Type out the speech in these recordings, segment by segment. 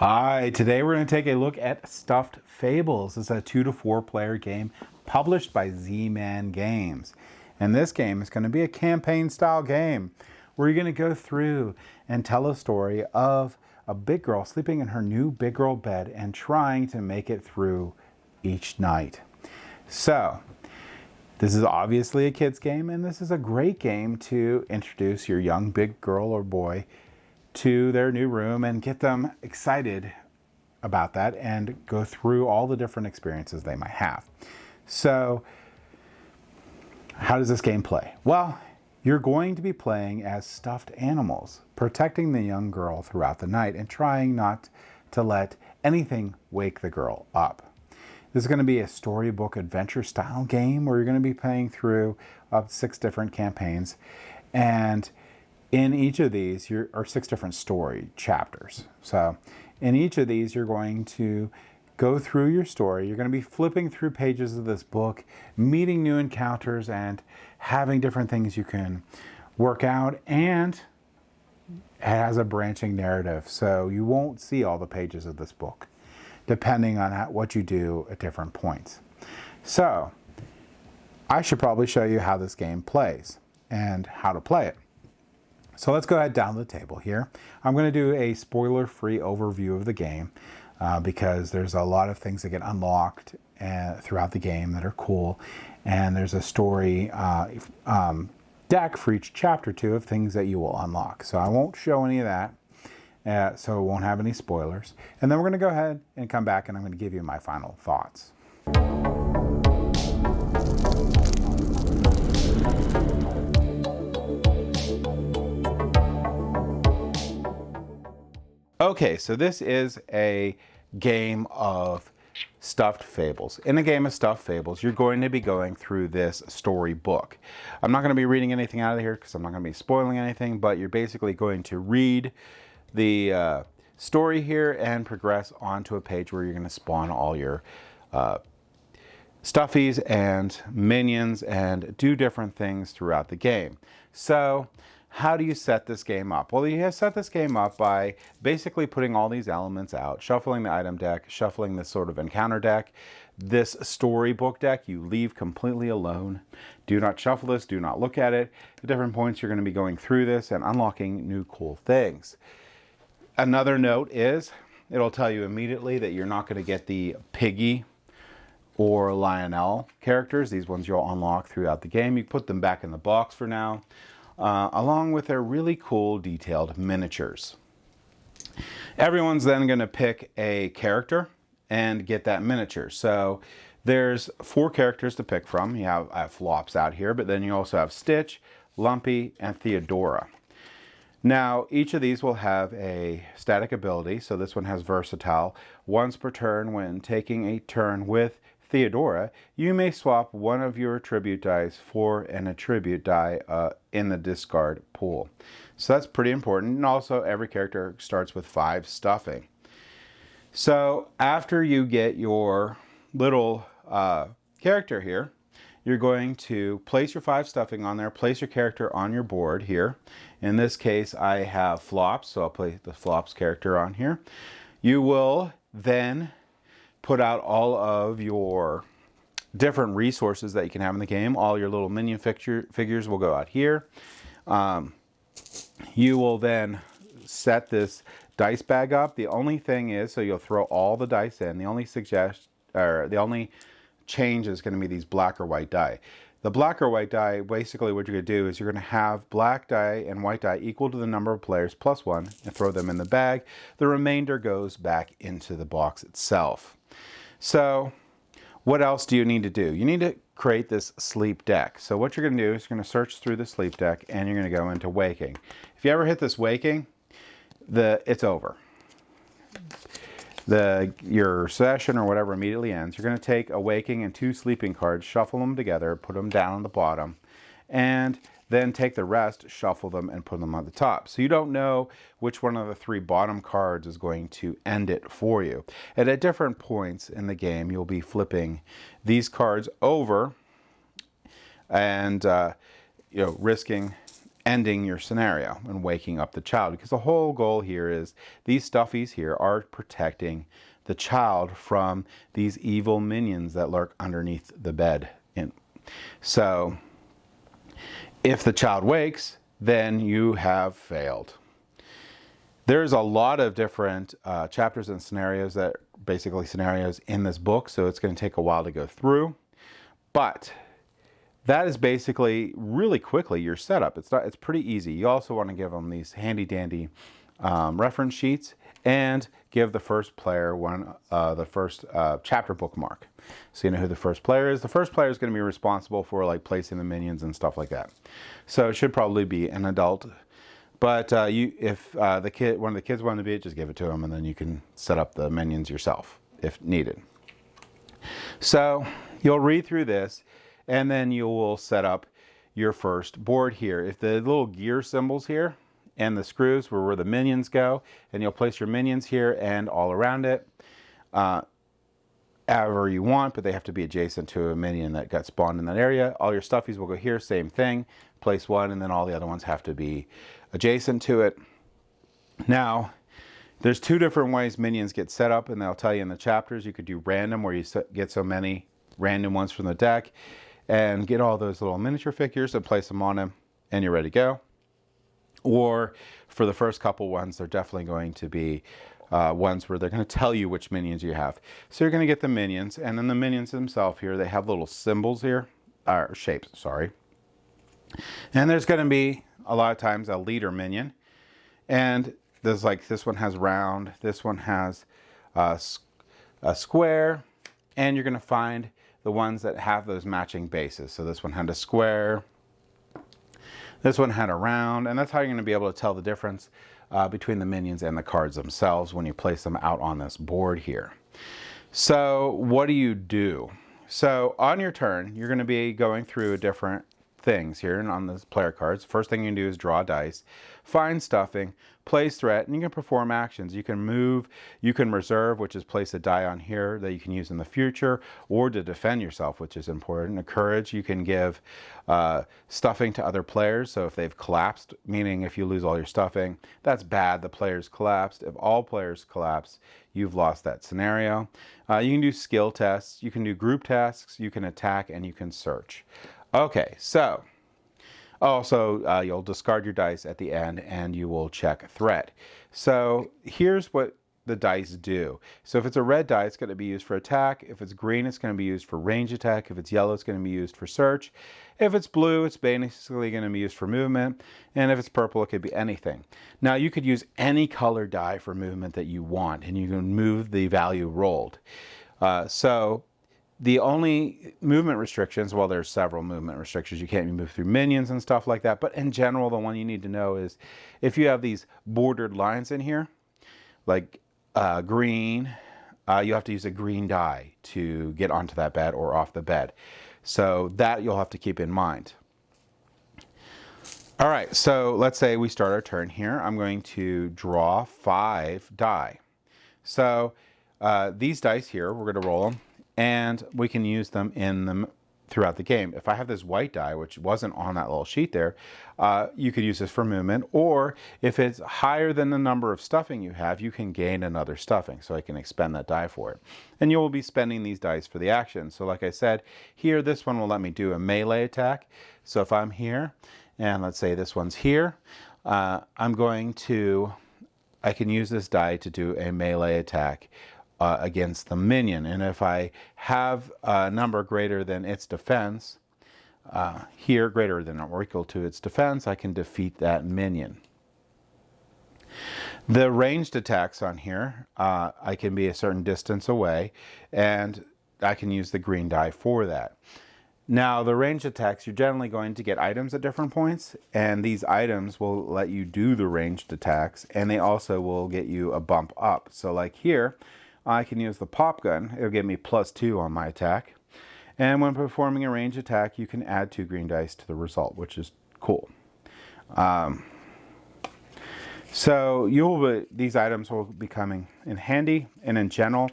Hi, today we're going to take a look at Stuffed Fables. It's a 2 to 4 player game published by Z-Man Games. And this game is going to be a campaign style game where you're going to go through and tell a story of a big girl sleeping in her new big girl bed and trying to make it through each night. So, this is obviously a kid's game, and this is a great game to introduce your young big girl or boy to their new room and get them excited about that and go through all the different experiences they might have. So, how does this game play? Well, you're going to be playing as stuffed animals, protecting the young girl throughout the night and trying not to let anything wake the girl up. This is going to be a storybook adventure style game where you're going to be playing through 6 different campaigns, and in each of these, are 6 different story chapters. So in each of these, you're going to go through your story. You're going to be flipping through pages of this book, meeting new encounters and having different things you can work out, and it has a branching narrative. So you won't see all the pages of this book, depending on what you do at different points. So I should probably show you how this game plays and how to play it. So let's go ahead down the table here. I'm going to do a spoiler-free overview of the game because there's a lot of things that get unlocked throughout the game that are cool. And there's a story deck for each chapter too of things that you will unlock. So I won't show any of that, so it won't have any spoilers. And then we're going to go ahead and come back and I'm going to give you my final thoughts. Okay, so this is a game of Stuffed Fables. In a game of Stuffed Fables, you're going to be going through this story book. I'm not going to be reading anything out of here because I'm not going to be spoiling anything, but you're basically going to read the story here and progress onto a page where you're going to spawn all your stuffies and minions and do different things throughout the game. So, how do you set this game up? Well, you set this game up by basically putting all these elements out, shuffling the item deck, shuffling this sort of encounter deck. This storybook deck you leave completely alone. Do not shuffle this, do not look at it. At different points you're going to be going through this and unlocking new cool things. Another note is, it'll tell you immediately that you're not going to get the Piggy or Lionel characters. These ones you'll unlock throughout the game. You put them back in the box for now. Along with their really cool detailed miniatures. Everyone's then going to pick a character and get that miniature. So there's 4 characters to pick from. I have Flops out here, but then you also have Stitch, Lumpy, and Theodora. Now, each of these will have a static ability. So this one has Versatile. Once per turn, when taking a turn with Theodora, you may swap one of your attribute dice for an attribute die in the discard pool. So that's pretty important. And also every character starts with 5 stuffing. So after you get your little character here, you're going to place your 5 stuffing on there, place your character on your board here. In this case, I have Flops, so I'll place the Flops character on here. You will then put out all of your different resources that you can have in the game. All your little minion figures will go out here. You will then set this dice bag up. The only thing is, so you'll throw all the dice in. The only change is going to be these black or white die. The black or white die, basically what you're going to do is you're going to have black die and white die equal to the number of players plus 1 and throw them in the bag. The remainder goes back into the box itself. So what else do you need to do? You need to create this sleep deck. So what you're going to do is you're going to search through the sleep deck and you're going to go into waking. If you ever hit this waking, it's over. Your session or whatever immediately ends. You're going to take a waking and 2 sleeping cards, shuffle them together, put them down on the bottom, and then take the rest, shuffle them, and put them on the top. So you don't know which one of the 3 bottom cards is going to end it for you. And at different points in the game, you'll be flipping these cards over and risking ending your scenario and waking up the child, because the whole goal here is these stuffies here are protecting the child from these evil minions that lurk underneath the bed. So if the child wakes, then you have failed. There's a lot of different chapters and scenarios that basically scenarios in this book, so it's going to take a while to go through, but that is basically really quickly your setup. It's pretty easy. You also want to give them these handy dandy reference sheets and give the first player the first chapter bookmark, so you know who the first player is. The first player is going to be responsible for like placing the minions and stuff like that. So it should probably be an adult, but if one of the kids wanted to be it, just give it to them, and then you can set up the minions yourself if needed. So you'll read through this, and then you will set up your first board here. If the little gear symbols here and the screws were where the minions go, and you'll place your minions here and all around it, however you want, but they have to be adjacent to a minion that got spawned in that area. All your stuffies will go here, same thing, place one, and then all the other ones have to be adjacent to it. Now, there's two different ways minions get set up, and they'll tell you in the chapters. You could do random, where you get so many random ones from the deck, and get all those little miniature figures and place them on them, and you're ready to go. Or for the first couple ones, they're definitely going to be ones where they're going to tell you which minions you have. So you're going to get the minions, and then the minions themselves here, they have little symbols here, or shapes, sorry. And there's going to be a lot of times a leader minion, and there's like this one has round, this one has a square, and you're going to find the ones that have those matching bases. So this one had a square, this one had a round, and that's how you're going to be able to tell the difference between the minions and the cards themselves when you place them out on this board here. So what do? So on your turn, you're going to be going through different things here and on the player cards. First thing you can do is draw dice, find stuffing, place threat, and you can perform actions. You can move, you can reserve, which is place a die on here that you can use in the future, or to defend yourself, which is important. A courage, you can give stuffing to other players. So if they've collapsed, meaning if you lose all your stuffing, that's bad. The players collapsed. If all players collapse, you've lost that scenario. You can do skill tests, you can do group tasks, you can attack, and you can search. Okay, so also you'll discard your dice at the end and you will check threat. So here's what the dice do. So if it's a red die, it's going to be used for attack. If it's green, it's going to be used for range attack. If it's yellow, it's going to be used for search. If it's blue, it's basically going to be used for movement. And if it's purple, it could be anything. Now you could use any color die for movement that you want, and you can move the value rolled. So the only movement restrictions, well, there's several movement restrictions. You can't move through minions and stuff like that. But in general, the one you need to know is if you have these bordered lines in here, like green, you have to use a green die to get onto that bed or off the bed. So that you'll have to keep in mind. All right, so let's say we start our turn here. I'm going to draw 5 die. So these dice here, we're going to roll them, and we can use them throughout the game. If I have this white die, which wasn't on that little sheet there, you could use this for movement, or if it's higher than the number of stuffing you have, you can gain another stuffing, so I can expend that die for it. And you will be spending these dice for the action. So like I said, here, this one will let me do a melee attack. So if I'm here, and let's say this one's here, I can use this die to do a melee attack against the minion. And if I have a number greater than its defense, here greater than or equal to its defense, I can defeat that minion. The ranged attacks on here, I can be a certain distance away, and I can use the green die for that. Now, the ranged attacks, you're generally going to get items at different points, and these items will let you do the ranged attacks, and they also will get you a bump up. So like here, I can use the pop gun. It'll give me +2 on my attack. And when performing a ranged attack, you can add 2 green dice to the result, which is cool. So these items will be coming in handy. And in general,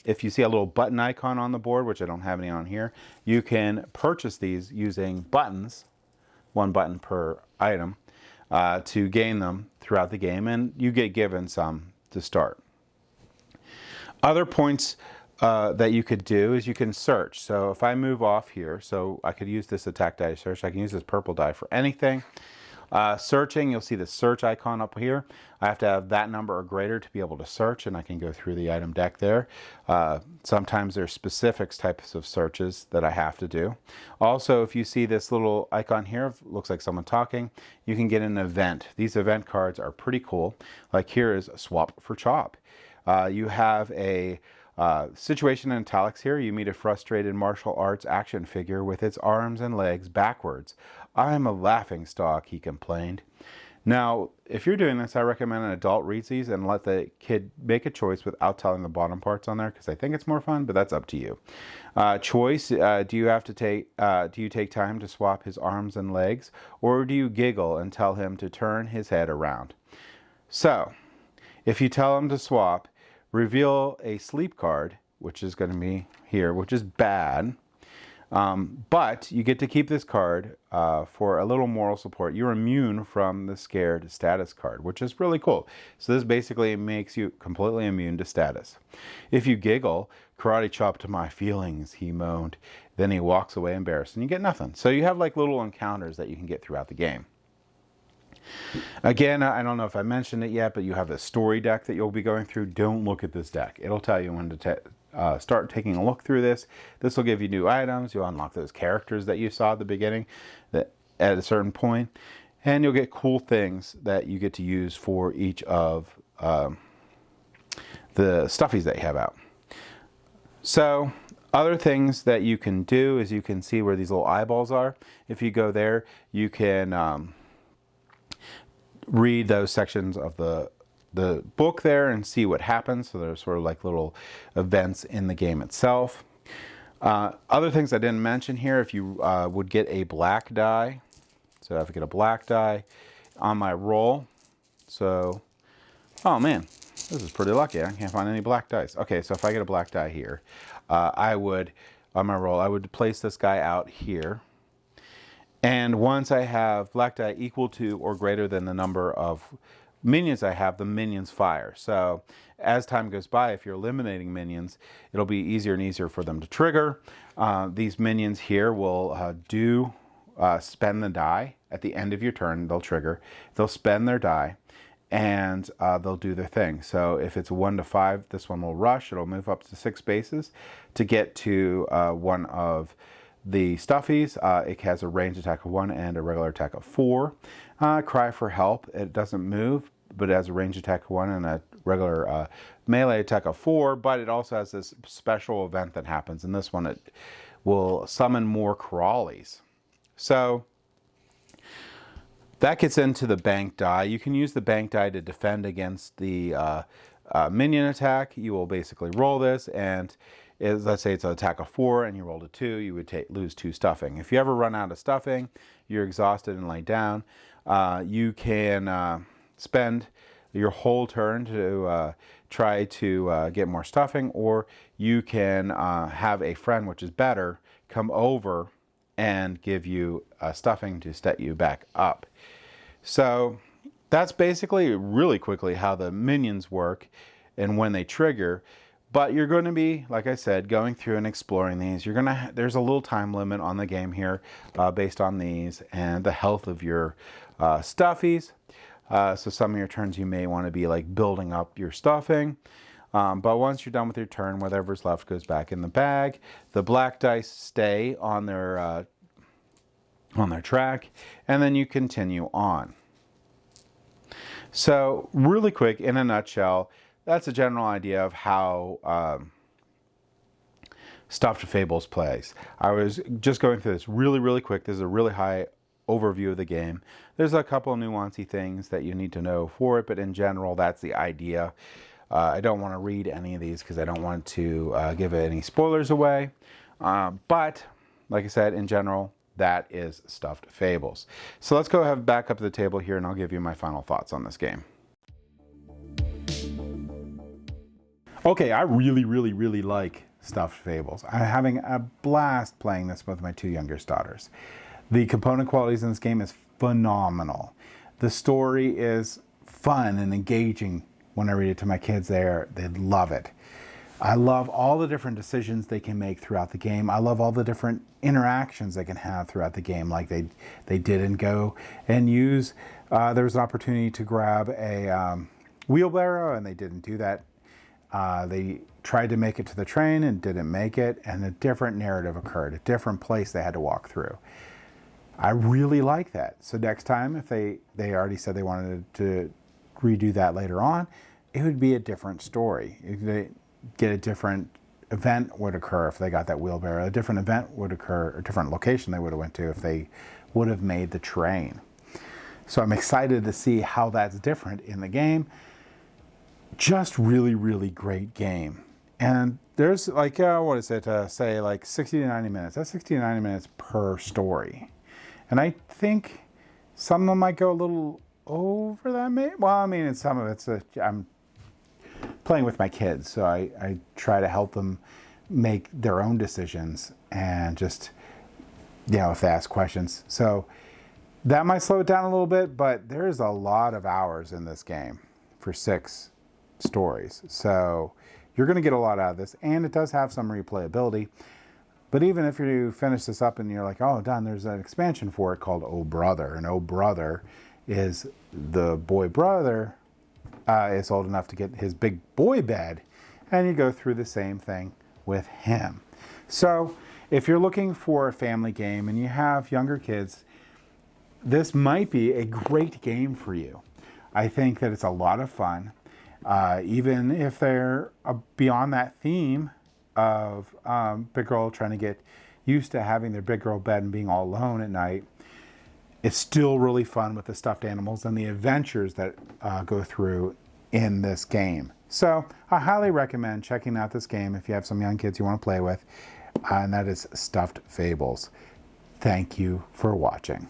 if you see a little button icon on the board, which I don't have any on here, you can purchase these using buttons, 1 button per item. to gain them throughout the game, and you get given some to start. Other points that you could do is you can search. So if I move off here, so I could use this attack die to search. I can use this purple die for anything. Searching, you'll see the search icon up here. I have to have that number or greater to be able to search, and I can go through the item deck there. Sometimes there's specific types of searches that I have to do. Also, if you see this little icon here, looks like someone talking, you can get an event. These event cards are pretty cool. Like here is Swap for Chop. You have a situation in italics here. You meet a frustrated martial arts action figure with its arms and legs backwards. "I am a laughing stock," he complained. Now, if you're doing this, I recommend an adult reads these and let the kid make a choice without telling the bottom parts on there, because I think it's more fun, but that's up to you. Choice, do you take time to swap his arms and legs, or do you giggle and tell him to turn his head around? So, if you tell him to swap, reveal a sleep card, which is going to be here, which is bad. But you get to keep this card for a little moral support. You're immune from the scared status card, which is really cool. So this basically makes you completely immune to status. If you giggle, "Karate chop to my feelings," he moaned. Then he walks away embarrassed, and you get nothing. So you have like little encounters that you can get throughout the game. Again, I don't know if I mentioned it yet, but you have the story deck that you'll be going through. Don't look at this deck. It'll tell you when to start taking a look through this. This will give you new items. You'll unlock those characters that you saw at the beginning that at a certain point, and you'll get cool things that you get to use for each of the stuffies that you have out. So other things that you can do is you can see where these little eyeballs are. If you go there, you can read those sections of the book there and see what happens. So there's sort of like little events in the game itself. Other things I didn't mention here, if you would get a black die. So if I get a black die on my roll. So, oh man, this is pretty lucky. I can't find any black dice. Okay, so if I get a black die here, I would, on my roll, I would place this guy out here. And once I have black die equal to or greater than the number of minions I have, the minions fire. So as time goes by, if you're eliminating minions, it'll be easier and easier for them to trigger. These minions here will spend the die at the end of your turn. They'll trigger. They'll spend their die, and they'll do their thing. So if it's 1 to 5, this one will rush. It'll move up to 6 spaces to get to one of the stuffies. It has a ranged attack of 1 and a regular attack of 4. Cry for help. It doesn't move, but it has a ranged attack of 1 and a regular melee attack of 4. But it also has this special event that happens. In this one, it will summon more crawlies. So that gets into the bank die. You can use the bank die to defend against the minion attack. You will basically roll this, and let's say it's an attack of 4 and you rolled a 2, you would lose 2 stuffing. If you ever run out of stuffing, you're exhausted and lay down, you can spend your whole turn to try to get more stuffing, or you can have a friend, which is better, come over and give you stuffing to set you back up. So that's basically really quickly how the minions work and when they trigger. But you're going to be, like I said, going through and exploring these. There's a little time limit on the game here based on these and the health of your stuffies. So some of your turns you may want to be like building up your stuffing. But once you're done with your turn, whatever's left goes back in the bag. The black dice stay on their track, and then you continue on. So really quick, in a nutshell, that's a general idea of how Stuffed Fables plays. I was just going through this really quick. This is a really high overview of the game. There's a couple of nuancy things that you need to know for it, but in general, that's the idea. I don't want to read any of these because I don't want to give any spoilers away. But like I said, in general, that is Stuffed Fables. So let's go back up to the table here, and I'll give you my final thoughts on this game. Okay, I really like Stuffed Fables. I'm having a blast playing this with my 2 youngest daughters. The component qualities in this game is phenomenal. The story is fun and engaging. When I read it to my kids, they love it. I love all the different decisions they can make throughout the game. I love all the different interactions they can have throughout the game. Like they didn't go and use, there was an opportunity to grab a wheelbarrow, and they didn't do that. They tried to make it to the train and didn't make it, and a different narrative occurred, a different place they had to walk through. I really like that. So next time, if they already said they wanted to redo that later on, it would be a different story. Get a different event would occur if they got that wheelbarrow. A different event would occur, a different location they would have went to if they would have made the train. So I'm excited to see how that's different in the game. Just really, really great game. And there's like, what is it, say like 60 to 90 minutes. That's 60 to 90 minutes per story. And I think some of them might go a little over that, maybe. Well, I mean, some of it's, I'm playing with my kids, so I try to help them make their own decisions and just, if they ask questions. So that might slow it down a little bit, but there's a lot of hours in this game for 6 stories. So you're going to get a lot out of this, and it does have some replayability. But even if you finish this up and you're like, oh, done, there's an expansion for it called Oh Brother. And Oh Brother is the boy brother is old enough to get his big boy bed, and you go through the same thing with him. So if you're looking for a family game and you have younger kids, this might be a great game for you. I think that it's a lot of fun, even if they're beyond that theme of big girl trying to get used to having their big girl bed and being all alone at night. It's still really fun with the stuffed animals and the adventures that go through in this game. So I highly recommend checking out this game if you have some young kids you want to play with, and that is Stuffed Fables. Thank you for watching.